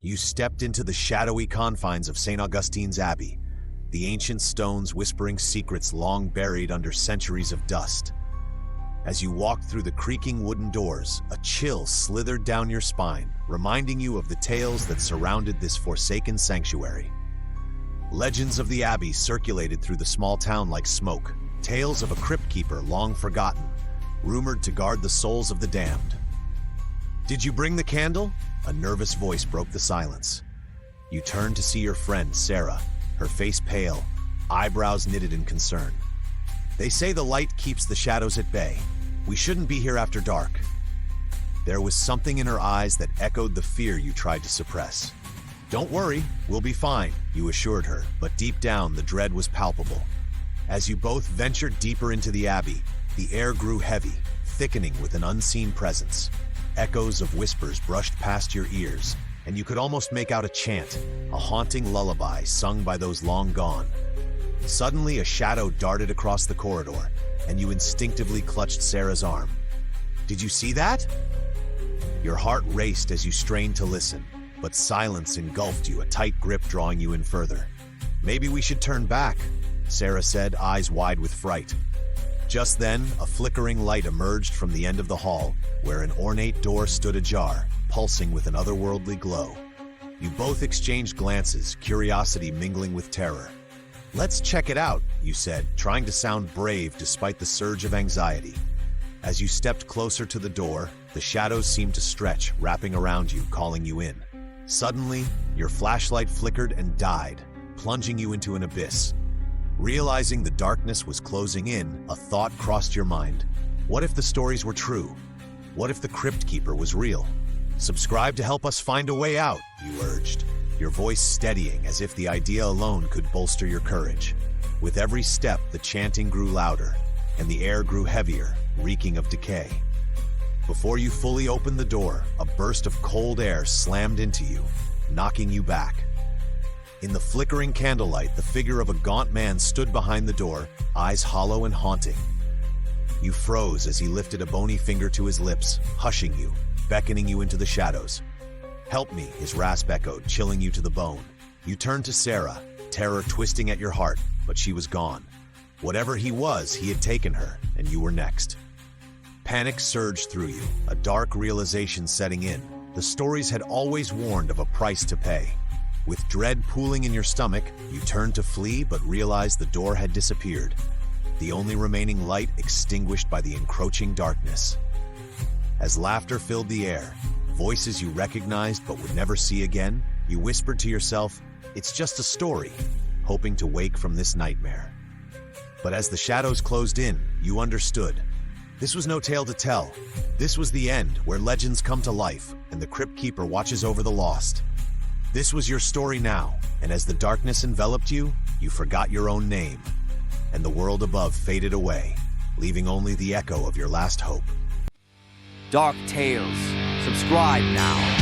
You stepped into the shadowy confines of St. Augustine's Abbey, the ancient stones whispering secrets long buried under centuries of dust. As you walked through the creaking wooden doors, a chill slithered down your spine, reminding you of the tales that surrounded this forsaken sanctuary. Legends of the Abbey circulated through the small town like smoke, tales of a cryptkeeper long forgotten, rumored to guard the souls of the damned. "Did you bring the candle?" A nervous voice broke the silence. You turned to see your friend, Sarah, her face pale, eyebrows knitted in concern. "They say the light keeps the shadows at bay. We shouldn't be here after dark." There was something in her eyes that echoed the fear you tried to suppress. "Don't worry, we'll be fine," you assured her, but deep down the dread was palpable. As you both ventured deeper into the Abbey, the air grew heavy, thickening with an unseen presence. Echoes of whispers brushed past your ears, and you could almost make out a chant, a haunting lullaby sung by those long gone. Suddenly, a shadow darted across the corridor, and you instinctively clutched Sarah's arm. "Did you see that?" Your heart raced as you strained to listen, but silence engulfed you, a tight grip drawing you in further. "Maybe we should turn back," Sarah said, eyes wide with fright. Just then, a flickering light emerged from the end of the hall, where an ornate door stood ajar, pulsing with an otherworldly glow. You both exchanged glances, curiosity mingling with terror. "Let's check it out," you said, trying to sound brave despite the surge of anxiety. As you stepped closer to the door, the shadows seemed to stretch, wrapping around you, calling you in. Suddenly, your flashlight flickered and died, plunging you into an abyss. Realizing the darkness was closing in, a thought crossed your mind. What if the stories were true? What if the Cryptkeeper was real? "Subscribe to help us find a way out," you urged, your voice steadying as if the idea alone could bolster your courage. With every step, the chanting grew louder, and the air grew heavier, reeking of decay. Before you fully opened the door, a burst of cold air slammed into you, knocking you back. In the flickering candlelight, the figure of a gaunt man stood behind the door, eyes hollow and haunting. You froze as he lifted a bony finger to his lips, hushing you, beckoning you into the shadows. "Help me," his rasp echoed, chilling you to the bone. You turned to Sarah, terror twisting at your heart, but she was gone. Whatever he was, he had taken her, and you were next. Panic surged through you, a dark realization setting in. The stories had always warned of a price to pay. With dread pooling in your stomach, you turned to flee but realized the door had disappeared, the only remaining light extinguished by the encroaching darkness. As laughter filled the air, voices you recognized but would never see again, you whispered to yourself, "It's just a story," hoping to wake from this nightmare. But as the shadows closed in, you understood. This was no tale to tell. This was the end, where legends come to life, and the Cryptkeeper watches over the lost. This was your story now, and as the darkness enveloped you, you forgot your own name, and the world above faded away, leaving only the echo of your last hope. Dark Tales. Subscribe now.